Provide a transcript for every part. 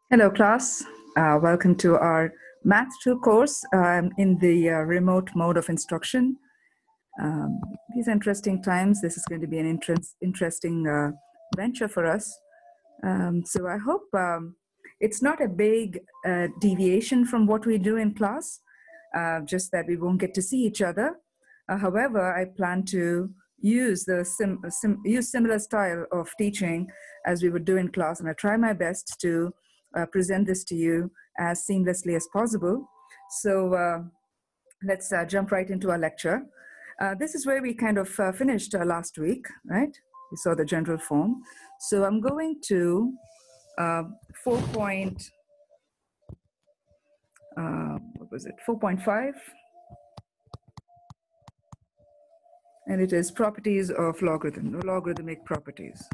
Hello, class. Welcome to our Math02 course in the remote mode of instruction. These interesting times, this is going to be an interesting venture for us. So I hope it's not a big deviation from what we do in class, just that we won't get to see each other. However, I plan to use the similar style of teaching as we would do in class, and I try my best to present this to you as seamlessly as possible. So let's jump right into our lecture. This is where we kind of finished last week, right? We saw the general form. So I'm going to 4.5, and it is properties of logarithm, logarithmic properties.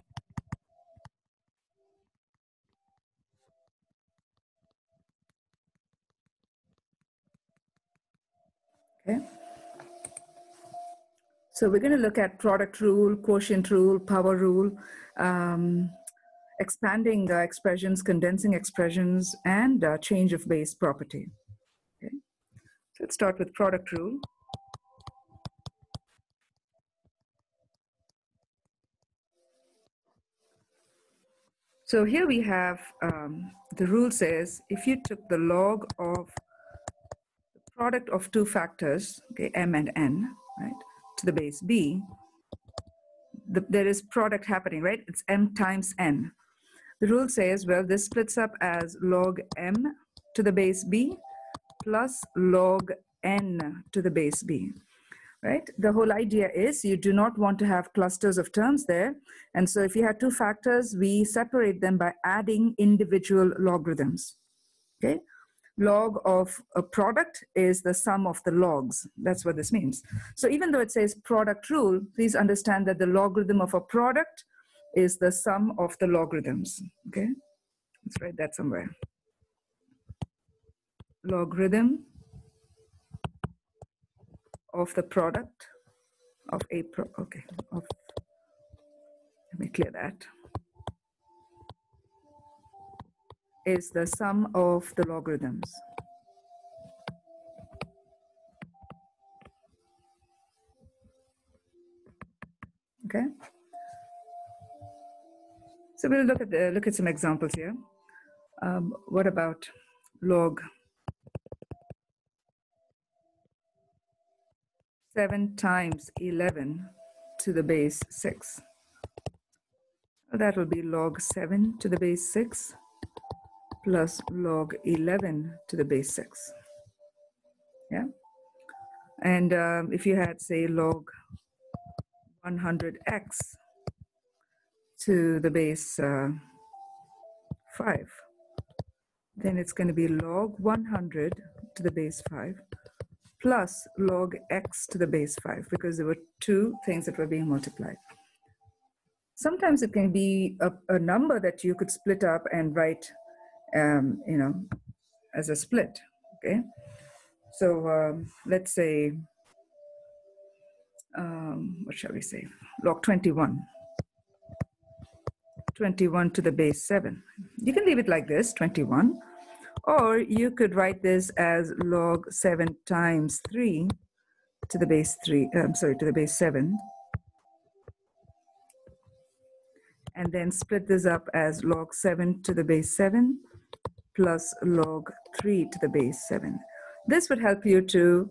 Okay. So we're going to look at product rule, quotient rule, power rule, expanding expressions, condensing expressions, and change of base property. Okay. So let's start with product rule. So here we have the rule says if you took the log of the product of two factors, okay, m and n, right, to the base b, there is product happening, right? It's m times n. The rule says, well, this splits up as log m to the base b plus log n to the base b, right? The whole idea is you do not want to have clusters of terms there. And so if you had two factors, we separate them by adding individual logarithms, okay? Log of a product is the sum of the logs. That's what this means. So even though it says product rule, please understand that the logarithm of a product is the sum of the logarithms, okay? Let's write that somewhere. Logarithm of the product of a let me clear that, is the sum of the logarithms. Okay. So we'll look at some examples here. What about log 7 times 11 to the base 6? That will be log 7 to the base 6 plus log 11 to the base 6. Yeah. And if you had, say, log 100x to the base 5, then it's going to be log 100 to the base 5 plus log x to the base 5, because there were two things that were being multiplied. Sometimes it can be a number that you could split up and write, you know, as a split, okay? So let's say, what shall we say? Log 21. 21 to the base 7. You can leave it like this, 21. Or you could write this as log 7 times 3 to the base 3, to the base 7. And then split this up as log 7 to the base 7 plus log 3 to the base 7. This would help you to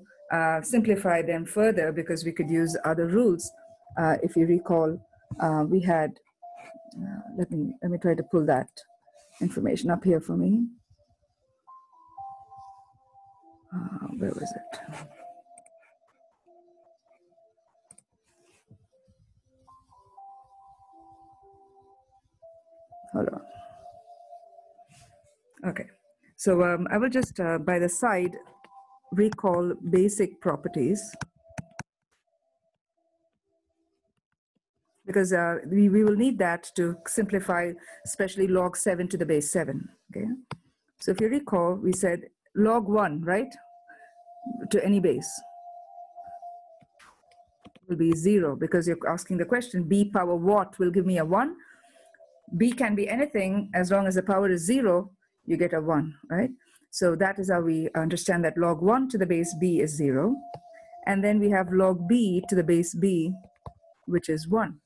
simplify them further, because we could use other rules. If you recall, we had, let me try to pull that information up here for me. Where was it? Hold on. Okay, so I will just, by the side, recall basic properties, because we will need that to simplify, especially log 7 to the base 7, okay? So if you recall, we said log 1, right, to any base will be 0, because you're asking the question, b power what will give me a 1? B can be anything as long as the power is 0. you get a 1, right? So that is how we understand that log 1 to the base b is 0. And then we have log b to the base b, which is 1.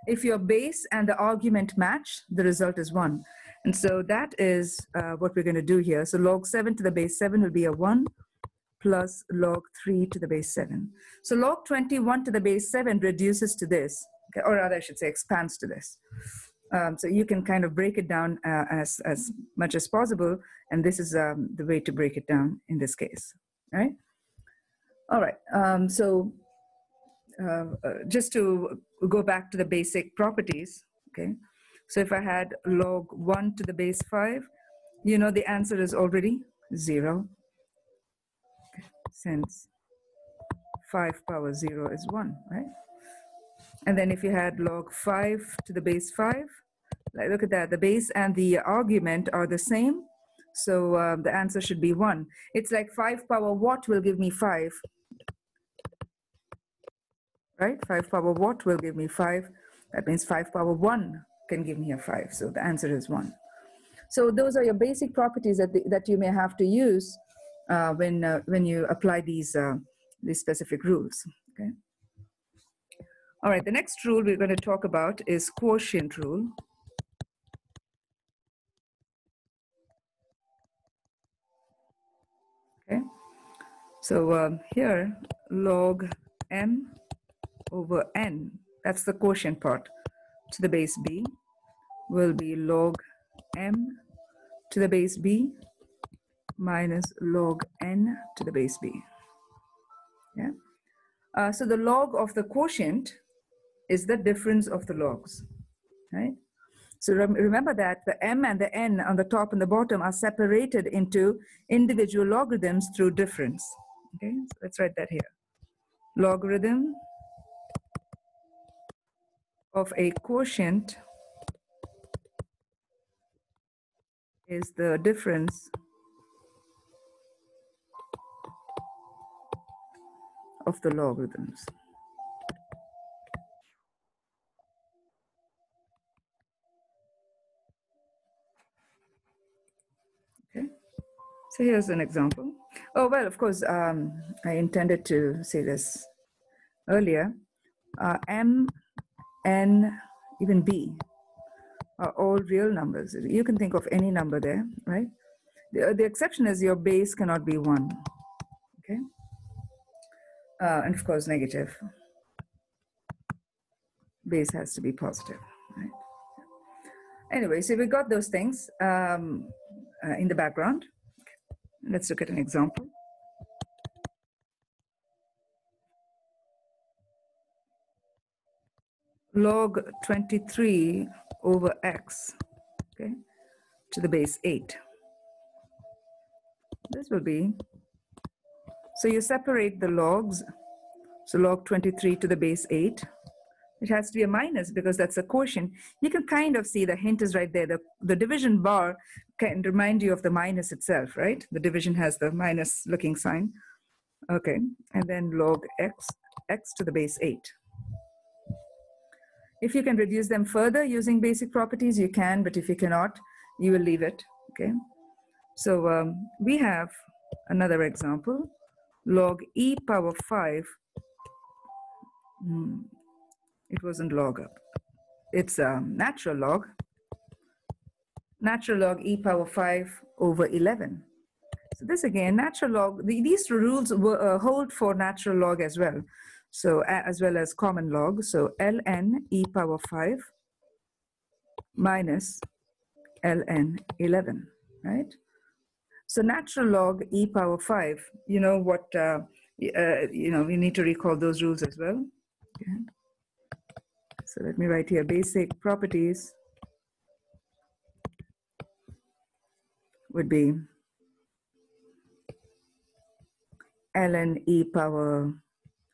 If your base and the argument match, the result is 1. And so that is what we're going to do here. So log 7 to the base 7 will be a 1 plus log 3 to the base 7. So log 21 to the base 7 reduces to this, okay, or rather I should say expands to this. So you can kind of break it down as much as possible, and this is the way to break it down in this case, right? All right, just to go back to the basic properties, okay? So if I had log 1 to the base 5, you know the answer is already 0, since 5 power 0 is 1, right? And then if you had log 5 to the base 5, like, look at that, the base and the argument are the same, so the answer should be 1. It's like 5 power what will give me 5, right? 5 power what will give me 5. That means 5 power 1 can give me a 5, so the answer is 1. So those are your basic properties that you may have to use when you apply these specific rules, okay? All right, the next rule we're going to talk about is quotient rule. Okay, so here log m over n, that's the quotient part, to the base b will be log m to the base b minus log n to the base b. Yeah. So the log of the quotient is the difference of the logs, right? So remember that the m and the n on the top and the bottom are separated into individual logarithms through difference. Okay, so let's write that here. Logarithm of a quotient is the difference of the logarithms. Okay, so here's an example. Oh, well, of course, I intended to say this earlier. M, N, even B are all real numbers. You can think of any number there, right? The exception is your base cannot be 1, okay? And of course, negative. Base has to be positive, right? Anyway, so we got those things in the background. Let's look at an example. Log 23 over x, okay, to the base 8. This will be, so you separate the logs, so log 23 to the base 8. It has to be a minus because that's a quotient. You can kind of see the hint is right there. The division bar can remind you of the minus itself, right? The division has the minus looking sign. Okay, and then log x to the base 8. If you can reduce them further using basic properties, you can, but if you cannot, you will leave it, okay? So we have another example, log e power 5. It wasn't log up. It's natural log e power 5 over 11. So this again, natural log, these rules hold for natural log as well. So as well as common log. So ln e power 5 minus ln 11, right? So natural log e power 5, you know what, we need to recall those rules as well. Okay. So let me write here, basic properties would be ln e power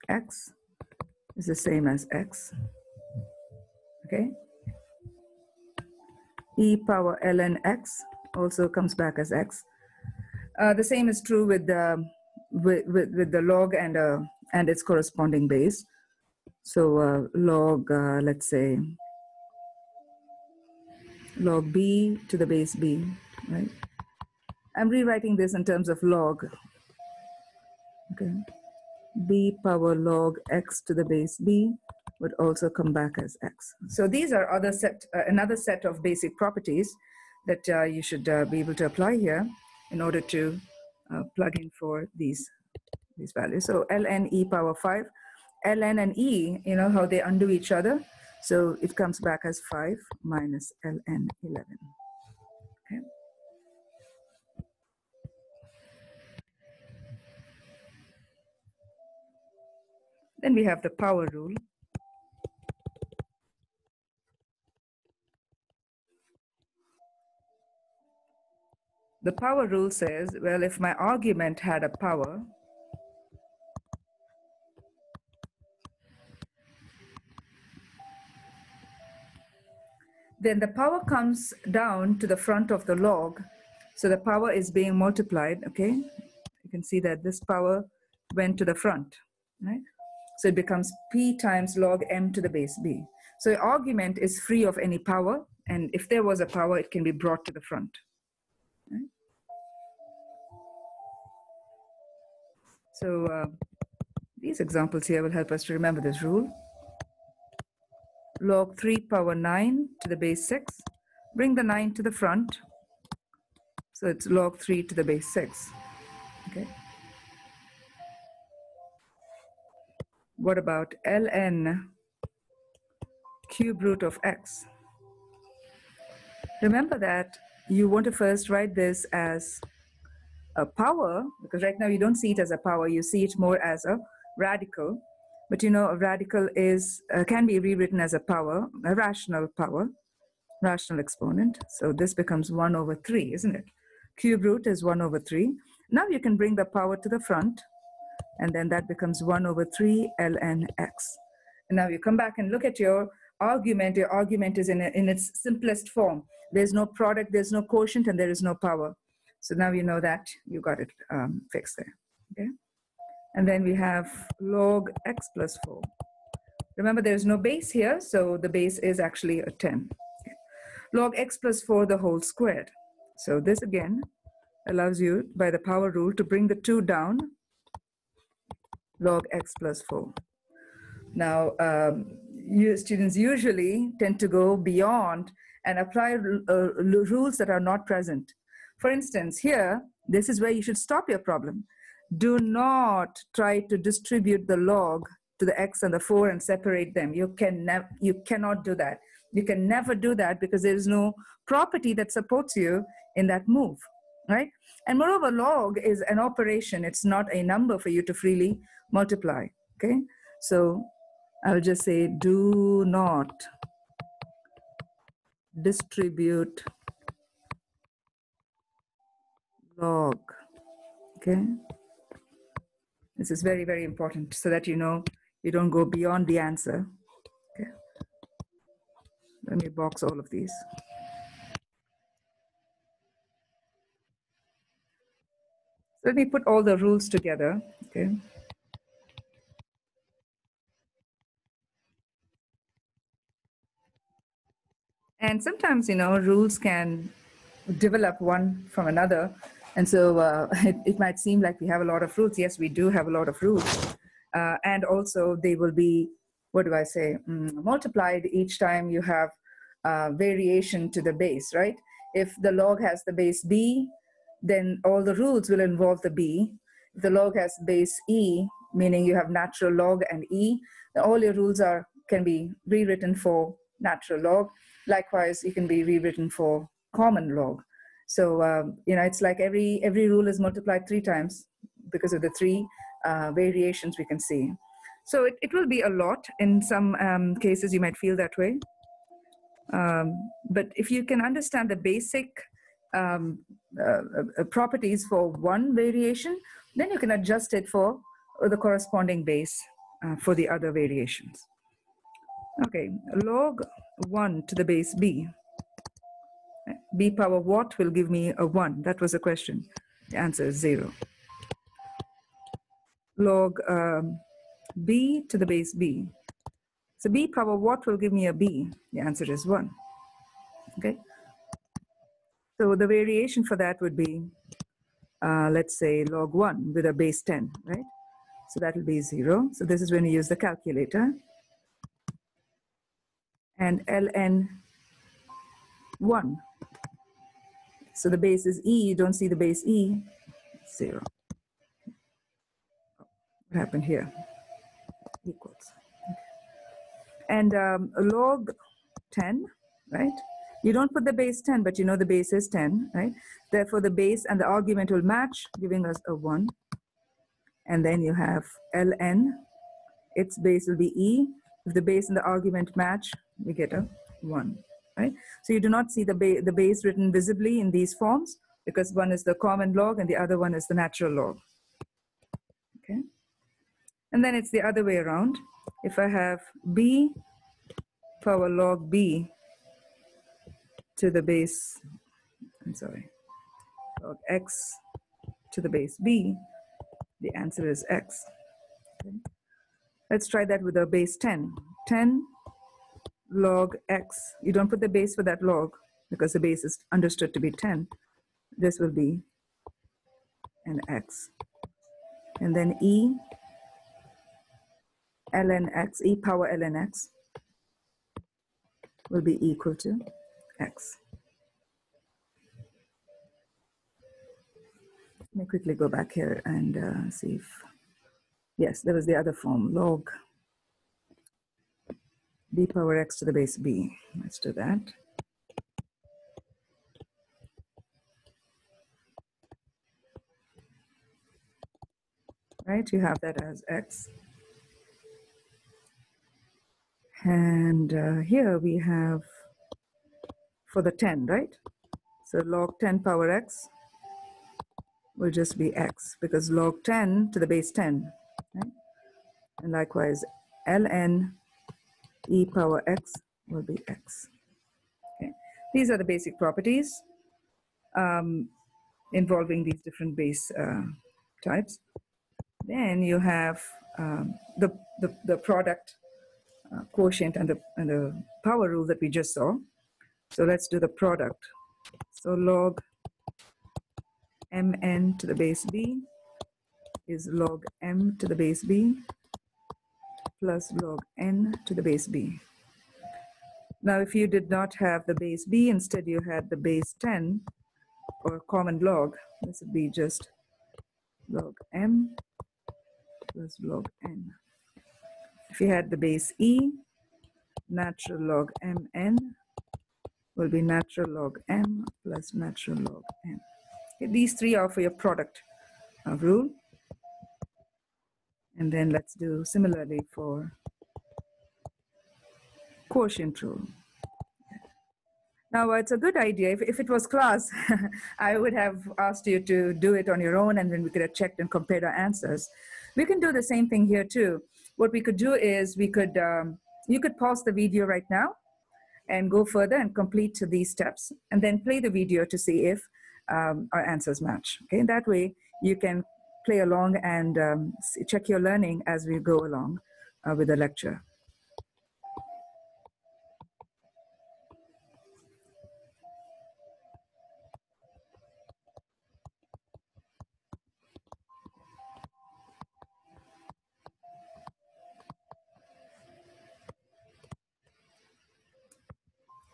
x is the same as x, okay? E power ln x also comes back as x. The same is true with the log and its corresponding base. So log, let's say, log b to the base b, right? I'm rewriting this in terms of log, okay? B power log x to the base b would also come back as x. So these are another set of basic properties that you should be able to apply here in order to plug in for these values. So ln e power 5, ln and e, you know how they undo each other. So it comes back as 5 minus ln 11. Okay. Then we have the power rule. The power rule says, well, if my argument had a power, then the power comes down to the front of the log. So the power is being multiplied, okay? You can see that this power went to the front, right? So it becomes p times log m to the base b. So the argument is free of any power, and if there was a power, it can be brought to the front. Right? So these examples here will help us to remember this rule. Log 3 power 9 to the base 6. Bring the 9 to the front. So it's log 3 to the base 6. Okay. What about ln cube root of x? Remember that you want to first write this as a power, because right now you don't see it as a power, you see it more as a radical. But you know, a radical is can be rewritten as a power, a rational power, rational exponent. So this becomes 1 over 3, isn't it? Cube root is 1 over 3. Now you can bring the power to the front, and then that becomes 1 over 3 ln x. And now you come back and look at your argument. Your argument is in its simplest form. There's no product, there's no quotient, and there is no power. So now you know that you got it fixed there. Okay. And then we have log x plus 4. Remember, there's no base here, so the base is actually a 10. Okay. Log x plus 4 the whole squared. So this again allows you, by the power rule, to bring the 2 down, log x plus 4. Now, you students usually tend to go beyond and apply rules that are not present. For instance, here, this is where you should stop your problem. Do not try to distribute the log to the x and the 4 and separate them. You cannot do that. You can never do that because there is no property that supports you in that move, right? And moreover, log is an operation. It's not a number for you to freely multiply, okay? So I'll just say, do not distribute log, okay? This is very, very important so that you know you don't go beyond the answer, okay? Let me box all of these. Let me put all the rules together, okay? And sometimes, you know, rules can develop one from another. And so it might seem like we have a lot of rules. Yes, we do have a lot of rules. And also they will be, what do I say, multiplied each time you have variation to the base, right? If the log has the base b, then all the rules will involve the b. If the log has base e, meaning you have natural log and e, then all your rules can be rewritten for natural log. Likewise, it can be rewritten for common log. So, you know, it's like every rule is multiplied 3 times because of the 3 variations we can see. So it will be a lot. In some cases, you might feel that way. But if you can understand the basic properties for one variation, then you can adjust it for the corresponding base for the other variations. Okay, log 1 to the base b. B power what will give me a 1? That was the question. The answer is 0. Log b to the base b. So b power what will give me a b? The answer is 1. Okay. So the variation for that would be, let's say, log 1 with a base 10, right? So that will be 0. So this is when you use the calculator. And ln 1. So the base is e. You don't see the base e. 0. What happened here? Equals. And log 10, right? You don't put the base 10, but you know the base is 10, right? Therefore, the base and the argument will match, giving us a 1. And then you have ln. Its base will be e. If the base and the argument match, we get a 1, right? So you do not see the base written visibly in these forms because one is the common log and the other one is the natural log, okay? And then it's the other way around. If I have b power log b to the base, log x to the base b, the answer is x. Okay. Let's try that with a base 10. 10 log x. You don't put the base for that log because the base is understood to be 10. This will be an x. And then e ln x, e power ln x will be equal to x. Let me quickly go back here and see if, yes, there was the other form, log b power x to the base b. Let's do that. Right, you have that as x. And here we have for the 10, right? So log 10 power x will just be x because log 10 to the base 10, right? And likewise, ln e power x will be x. Okay. These are the basic properties involving these different base types. Then you have the product quotient and the power rule that we just saw. So let's do the product. So log mn to the base b is log m to the base b plus log n to the base b. Now, if you did not have the base b, instead you had the base 10 or common log, this would be just log m plus log n. If you had the base e, natural log mn will be natural log m plus natural log n. Okay, these three are for your product rule. And then let's do similarly for quotient rule. Now, it's a good idea. If it was class, I would have asked you to do it on your own, and then we could have checked and compared our answers. We can do the same thing here, too. What we could do is we could, you could pause the video right now and go further and complete these steps, and then play the video to see if our answers match. Okay, that way you can play along and check your learning as we go along with the lecture.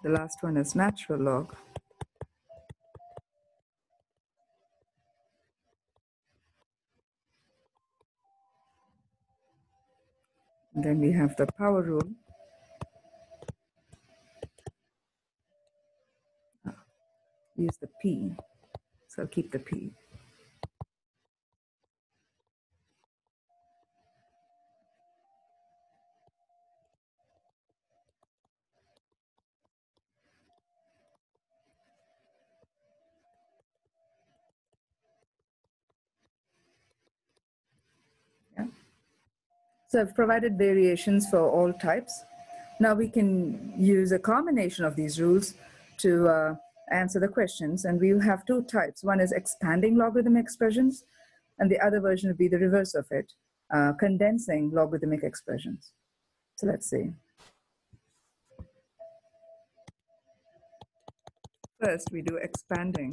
The last one is natural log. And then we have the power rule. Use the p, so I'll keep the p. Yeah. So I've provided variations for all types. Now we can use a combination of these rules to answer the questions, and we will have two types. One is expanding logarithmic expressions, and the other version would be the reverse of it, condensing logarithmic expressions. So let's see. First, we do expanding.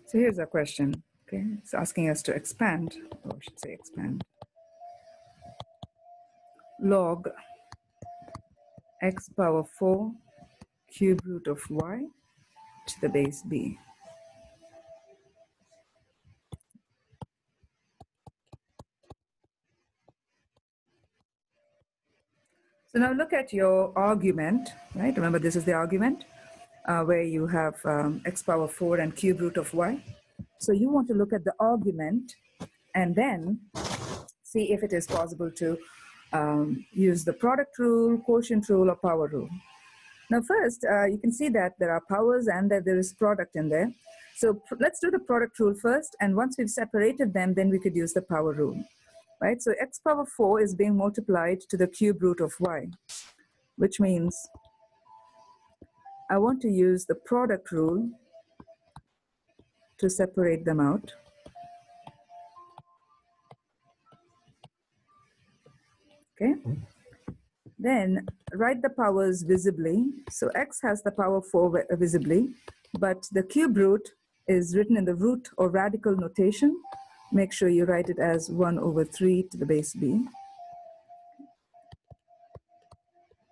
So here's our question. Okay, it's asking us to expand, or I should say expand, log x power 4 cube root of y to the base b. So now look at your argument, right? Remember, this is the argument where you have x power 4 and cube root of y. So you want to look at the argument and then see if it is possible to use the product rule, quotient rule, or power rule. Now first, you can see that there are powers and that there is product in there. So let's do the product rule first, and once we've separated them, then we could use the power rule, right? So x power 4 is being multiplied to the cube root of y, which means I want to use the product rule to separate them out. Okay? Then write the powers visibly. So x has the power 4 visibly, but the cube root is written in the root or radical notation. Make sure you write it as 1 over 3 to the base b.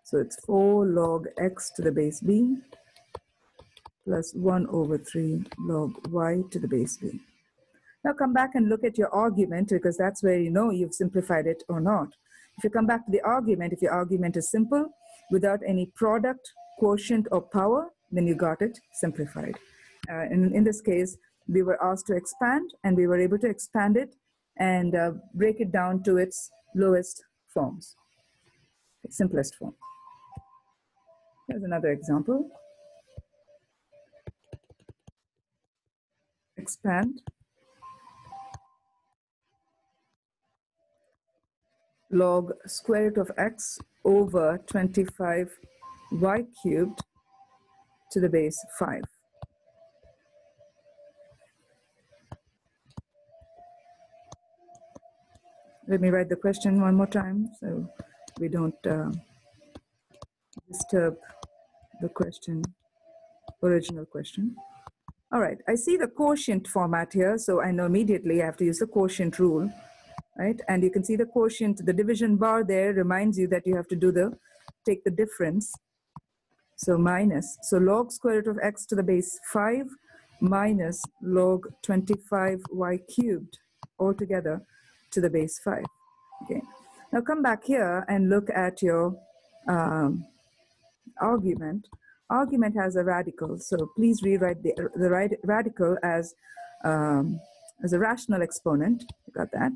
So it's 4 log x to the base b plus 1 over 3 log y to the base b. Now come back and look at your argument, because that's where you know you've simplified it or not. If you come back to the argument, if your argument is simple, without any product, quotient, or power, then you got it simplified. In this case, we were asked to expand, and we were able to expand it and break it down to its lowest forms, its simplest form. Here's another example. Expand log square root of x over 25y cubed to the base 5. Let me write the question one more time so we don't disturb the question, original question. All right, I see the quotient format here, so I know immediately I have to use the quotient rule, right? And you can see the quotient, the division bar there reminds you that you have to take the difference. So minus, so log square root of x to the base 5 minus log 25y cubed altogether to the base 5. Okay. Now come back here and look at your argument. Argument has a radical, so please rewrite the radical as a rational exponent. You got that?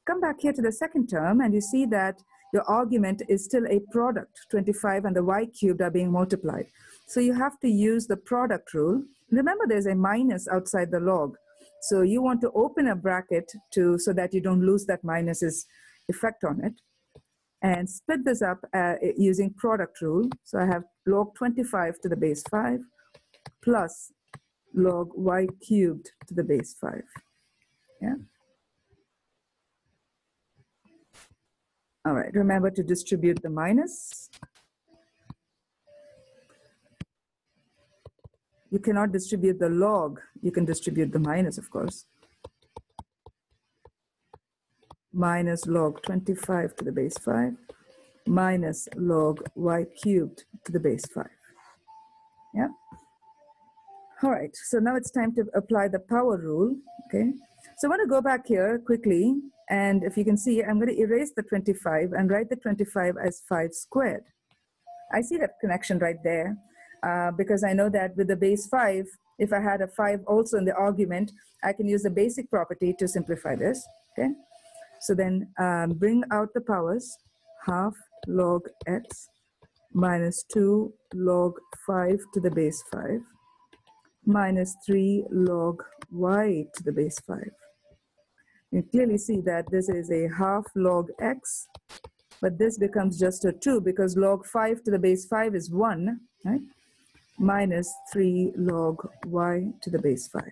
Come back here to the second term, and you see that your argument is still a product. 25 and the y cubed are being multiplied. So you have to use the product rule. Remember, there's a minus outside the log. So you want to open a bracket so that you don't lose that minus's effect on it. And split this up using product rule. So I have log 25 to the base 5 plus log y cubed to the base 5. Yeah. All right, remember to distribute the minus. You cannot distribute the log. You can distribute the minus, of course. Minus log 25 to the base 5 minus log y cubed to the base 5. Yeah. All right, so now it's time to apply the power rule, okay? So I want to go back here quickly, and if you can see, I'm going to erase the 25 and write the 25 as 5 squared. I see that connection right there because I know that with the base 5, if I had a 5 also in the argument, I can use the basic property to simplify this, okay? So then bring out the powers, half log x minus 2 log 5 to the base 5 minus 3 log y to the base 5. You clearly see that this is a half log x but this becomes just a 2 because log 5 to the base 5 is 1, right? Minus 3 log y to the base 5.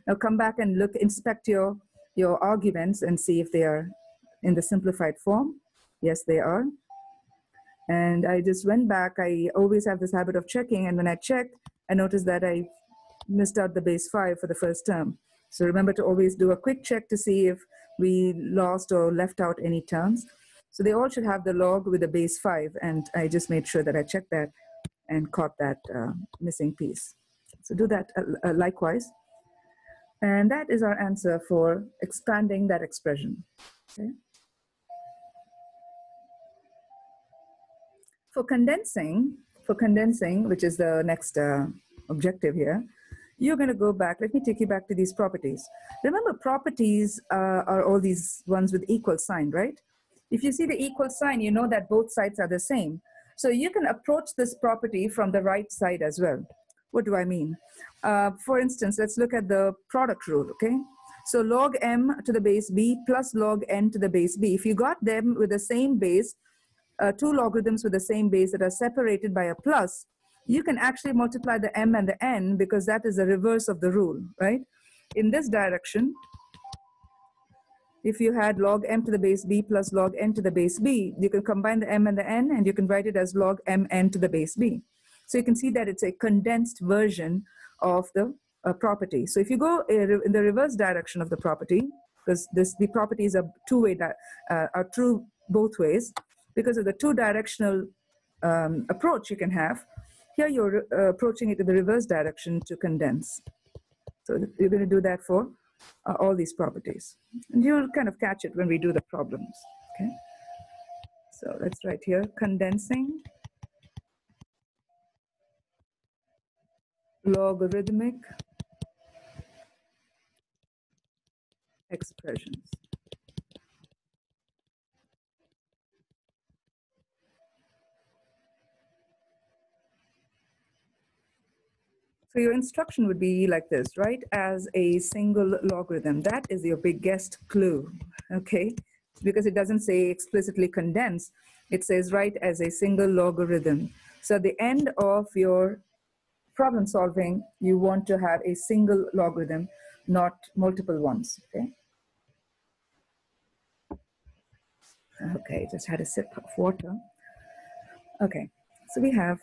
Now come back and inspect your arguments and see if they are in the simplified form. Yes, they are. And I just went back. I always have this habit of checking, and when I checked, I noticed that I missed out the base 5 for the first term. So remember to always do a quick check to see if we lost or left out any terms. So they all should have the log with the base 5, and I just made sure that I checked that and caught that missing piece. So do that likewise. And that is our answer for expanding that expression. Okay. For condensing, which is the next objective here, you're going to go back. Let me take you back to these properties. Remember, properties are all these ones with equal sign, right? If you see the equal sign, you know that both sides are the same. So you can approach this property from the right side as well. What do I mean? For instance, let's look at the product rule, okay? So log m to the base b plus log n to the base b. If you got them with the same base, two logarithms with the same base that are separated by a plus, you can actually multiply the m and the n because that is the reverse of the rule, right? In this direction, if you had log m to the base b plus log n to the base b, you can combine the m and the n, and you can write it as log mn to the base b. So you can see that it's a condensed version of the property. So if you go in the reverse direction of the property, because the properties are two-way, are true both ways, because of the two-directional approach you can have, here you're approaching it in the reverse direction to condense. So you're going to do that for all these properties. And you'll kind of catch it when we do the problems, okay? So let's write here, condensing logarithmic expressions. So your instruction would be like this, right? As a single logarithm. That is your biggest clue, okay? Because it doesn't say explicitly condense. It says write as a single logarithm. So at the end of your problem solving, you want to have a single logarithm, not multiple ones, okay? Okay, just had a sip of water. Okay, so we have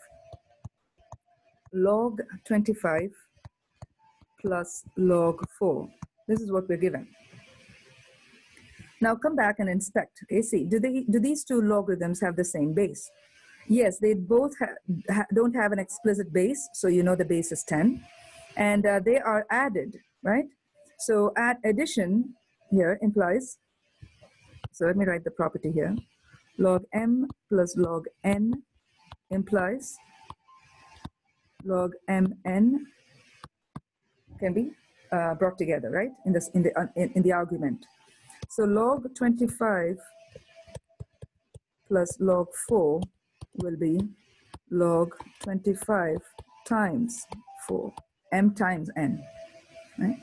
log 25 plus log 4. This is what we're given. Now come back and inspect. Okay, see, do these two logarithms have the same base? Yes, they both don't have an explicit base, so you know the base is 10, and they are added, right? So add addition here implies, so let me write the property here, log m plus log n implies log mn can be brought together, right? In the argument. So log 25 plus log 4 will be log 25 times 4, m times n, right?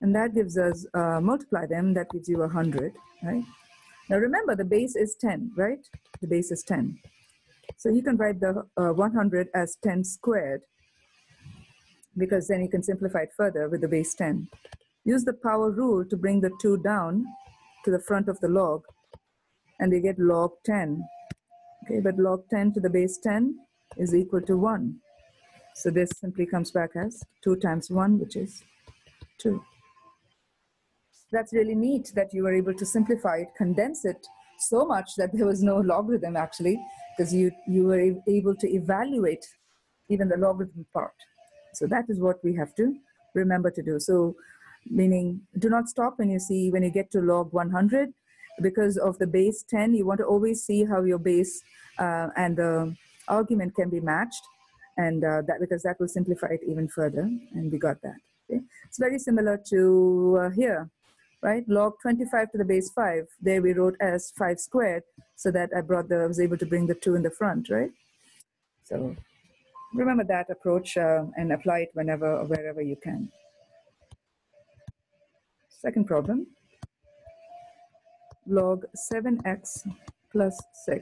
And that gives us, multiply them, that gives you 100, right? Now remember, the base is 10, right? The base is 10. So you can write the 100 as 10 squared, because then you can simplify it further with the base 10. Use the power rule to bring the 2 down to the front of the log, and we get log 10. Okay, but log 10 to the base 10 is equal to 1. So this simply comes back as 2 times 1, which is 2. That's really neat that you were able to simplify it, condense it so much that there was no logarithm actually, because you were able to evaluate even the logarithm part. So that is what we have to remember to do. So meaning, do not stop when you get to log 100. Because of the base 10, you want to always see how your base and the argument can be matched, and because that will simplify it even further, and we got that. Okay? It's very similar to here, right? Log 25 to the base 5, there we wrote as 5 squared, so that I was able to bring the 2 in the front, right? So remember that approach and apply it whenever or wherever you can. Second problem. Log 7x plus 6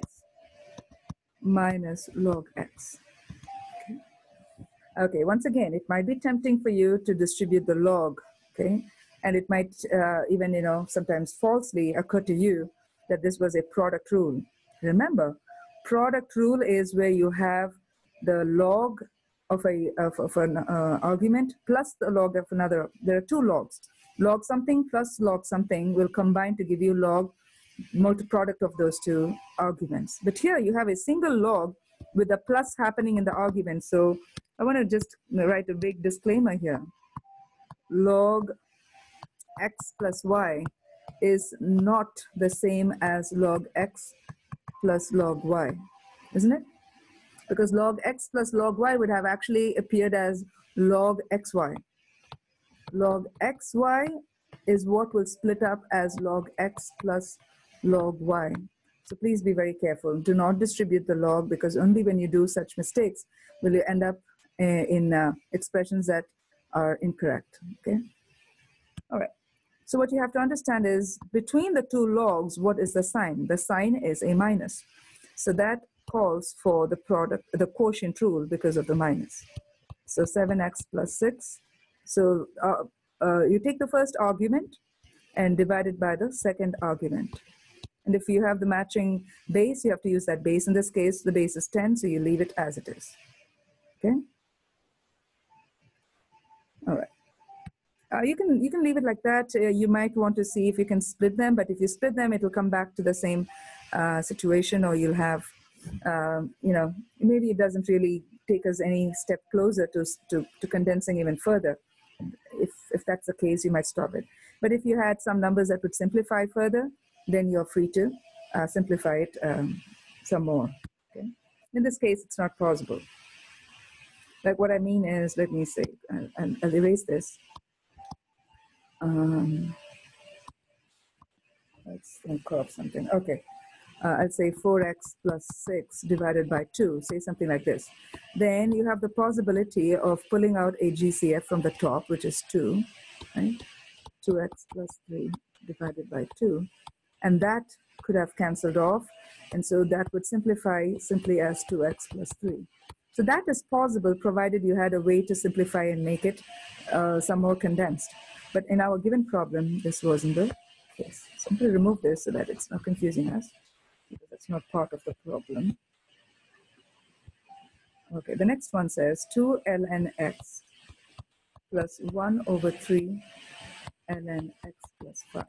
minus log x. Okay, once again, it might be tempting for you to distribute the log, okay? And it might even, sometimes falsely occur to you that this was a product rule. Remember, product rule is where you have the log of an argument plus the log of another. There are two logs. Log something plus log something will combine to give you log multi-product of those two arguments. But here you have a single log with a plus happening in the argument. So I want to just write a big disclaimer here. Log x plus y is not the same as log x plus log y, isn't it? Because log x plus log y would have actually appeared as log xy. Log xy is what will split up as log x plus log y. So please be very careful. Do not distribute the log, because only when you do such mistakes will you end up in expressions that are incorrect, okay? All right. So what you have to understand is between the two logs, what is the sign? The sign is a minus. So that calls for the product, the quotient rule, because of the minus. So 7x plus 6. So you take the first argument and divide it by the second argument. And if you have the matching base, you have to use that base. In this case, the base is 10, so you leave it as it is. Okay? All right. You can leave it like that. You might want to see if you can split them, but if you split them, it will come back to the same situation, or you'll have, maybe it doesn't really take us any step closer to condensing even further. If that's the case, you might stop it. But if you had some numbers that would simplify further, then you're free to simplify it some more. Okay? In this case, it's not possible. Like what I mean is, let me say, I'll erase this. Let's curve something. Okay. I'll say 4x plus 6 divided by 2, say something like this. Then you have the possibility of pulling out a GCF from the top, which is 2, right? 2x plus 3 divided by 2. And that could have canceled off. And so that would simplify simply as 2x plus 3. So that is possible, provided you had a way to simplify and make it some more condensed. But in our given problem, this wasn't the case. So I'm going to remove this so that it's not confusing us, because that's not part of the problem. Okay, the next one says 2 ln x plus 1 over 3 ln x plus 5.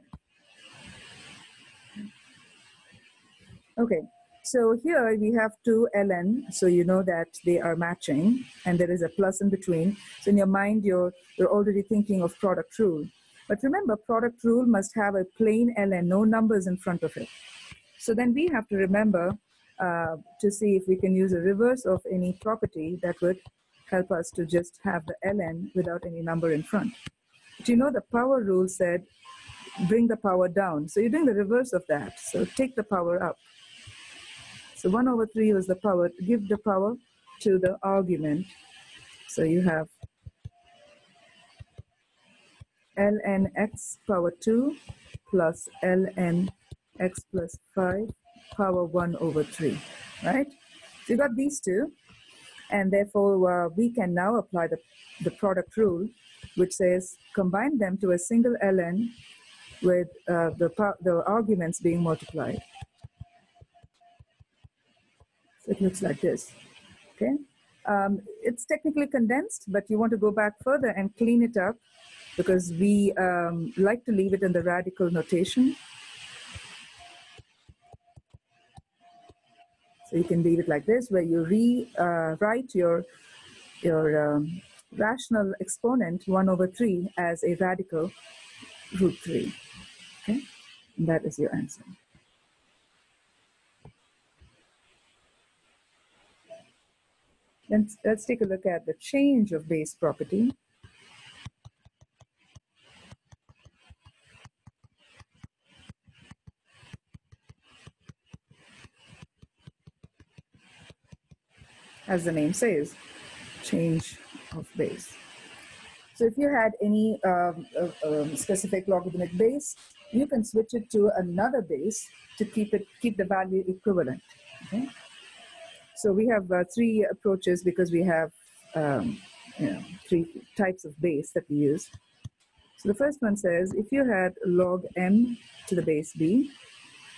Okay, so here we have 2 ln, so you know that they are matching, and there is a plus in between. So in your mind, you're already thinking of product rule. But remember, product rule must have a plain ln, no numbers in front of it. So then we have to remember to see if we can use a reverse of any property that would help us to just have the ln without any number in front. But you know, the power rule said bring the power down. So you're doing the reverse of that. So take the power up. So 1 over 3 was the power. Give the power to the argument. So you have ln x power 2 plus ln x plus 5 power 1 over 3, right? So you got these two, and therefore we can now apply the product rule, which says combine them to a single ln with the arguments being multiplied. So it looks like this, okay? It's technically condensed, but you want to go back further and clean it up, because we like to leave it in the radical notation. So you can leave it like this, where you rewrite your rational exponent 1 over 3 as a radical root 3. Okay, and that is your answer. Then let's take a look at the change of base property. As the name says, change of base. So if you had any specific logarithmic base, you can switch it to another base to keep the value equivalent. Okay? So we have three approaches because we have three types of base that we use. So the first one says if you had log m to the base b,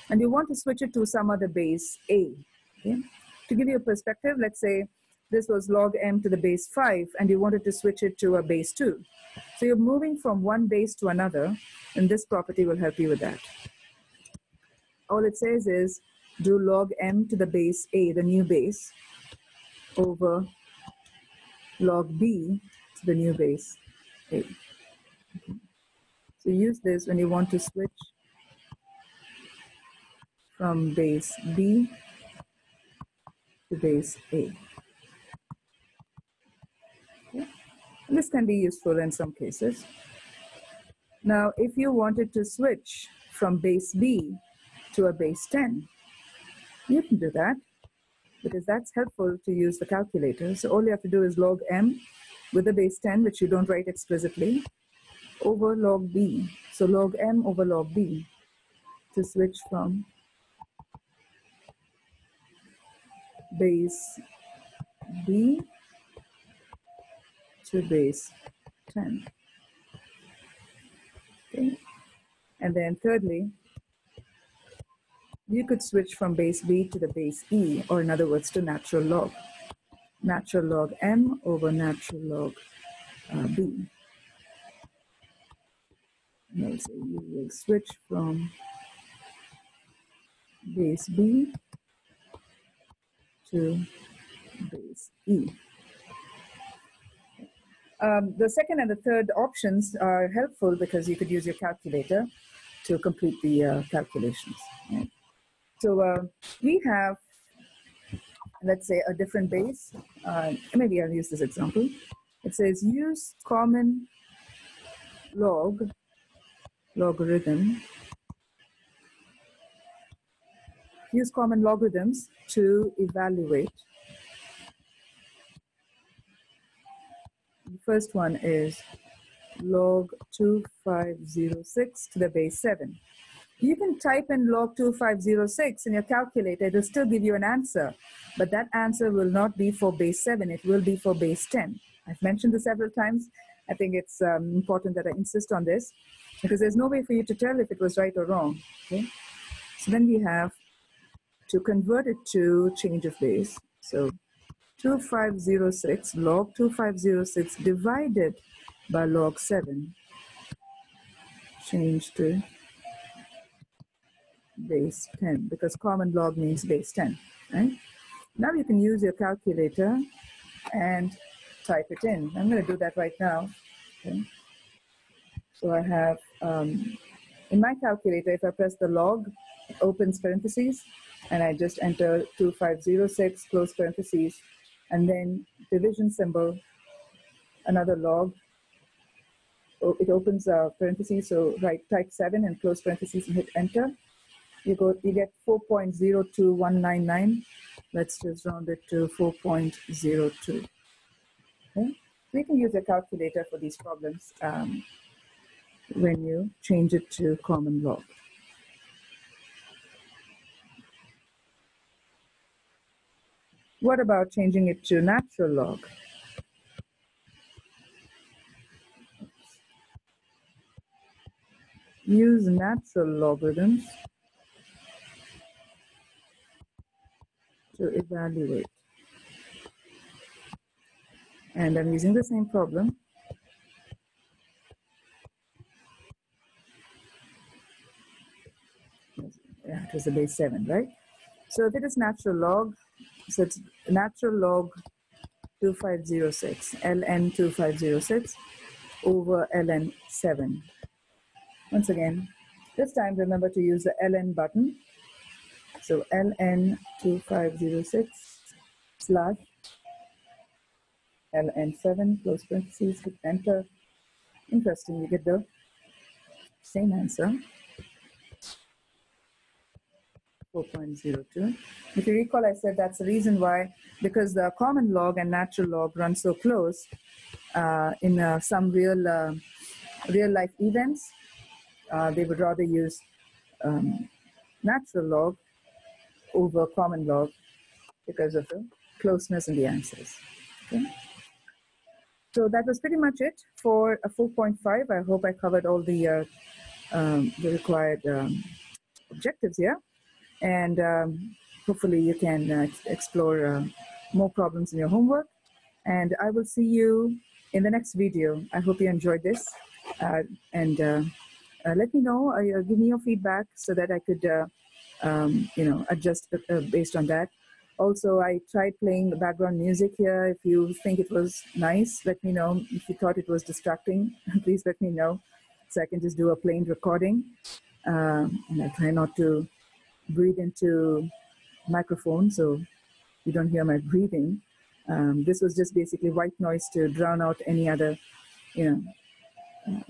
and you want to switch it to some other base a. Okay? To give you a perspective, let's say this was log m to the base 5, and you wanted to switch it to a base 2. So you're moving from one base to another, and this property will help you with that. All it says is do log m to the base a, the new base, over log b to the new base a. Okay. So use this when you want to switch from base b to base a. Okay. And this can be useful in some cases. Now, if you wanted to switch from base b to a base 10, you can do that because that's helpful to use the calculator. So all you have to do is log m with the base 10, which you don't write explicitly, over log b. So log m over log b to switch from base b to base 10. Okay. And then thirdly, you could switch from base b to the base e, or in other words, to natural log. Natural log m over natural log b. And so you will switch from base b to base e. The second and the third options are helpful because you could use your calculator to complete the calculations. Right? So we have, let's say, a different base. Maybe I'll use this example. It says use common logarithm. Use common logarithms to evaluate. The first one is log 2506 to the base 7. You can type in log 2506 in your calculator, it will still give you an answer, but that answer will not be for base 7, it will be for base 10. I've mentioned this several times. I think it's important that I insist on this because there's no way for you to tell if it was right or wrong. Okay? So then we have to convert it to change of base. So 2506, log 2506 divided by log 7, change to base 10, because common log means base 10, right? Now you can use your calculator and type it in. I'm going to do that right now. Okay. So I have, in my calculator, if I press the log, it opens parentheses, and I just enter 2506, close parentheses, and then division symbol, another log. It opens parentheses, so type 7 and close parentheses and hit enter. You get 4.02199. Let's just round it to 4.02. Okay? So you can use a calculator for these problems when you change it to common log. What about changing it to natural log? Use natural logarithms to evaluate. And I'm using the same problem. Yeah, it was the base 7, right? So if it is natural log, so it's natural log 2506, ln 2506 over ln 7. Once again, this time remember to use the ln button. So ln 2506 slash ln 7, close parentheses, hit enter. Interesting, you get the same answer, 4.02. If you recall, I said that's the reason why, because the common log and natural log run so close in some real life events. They would rather use natural log over common log because of the closeness in the answers. Okay. So that was pretty much it for a 4.5. I hope I covered all the required objectives here, and hopefully you can explore more problems in your homework. And I will see you in the next video. I hope you enjoyed this, and let me know. Give me your feedback so that I could, adjust based on that. Also, I tried playing the background music here. If you think it was nice, let me know. If you thought it was distracting, please let me know, so I can just do a plain recording. And I try not to breathe into microphone so you don't hear my breathing. This was just basically white noise to drown out any other,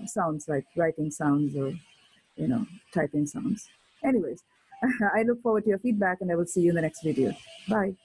sounds like writing sounds or, typing sounds. Anyways, I look forward to your feedback, and I will see you in the next video. Bye.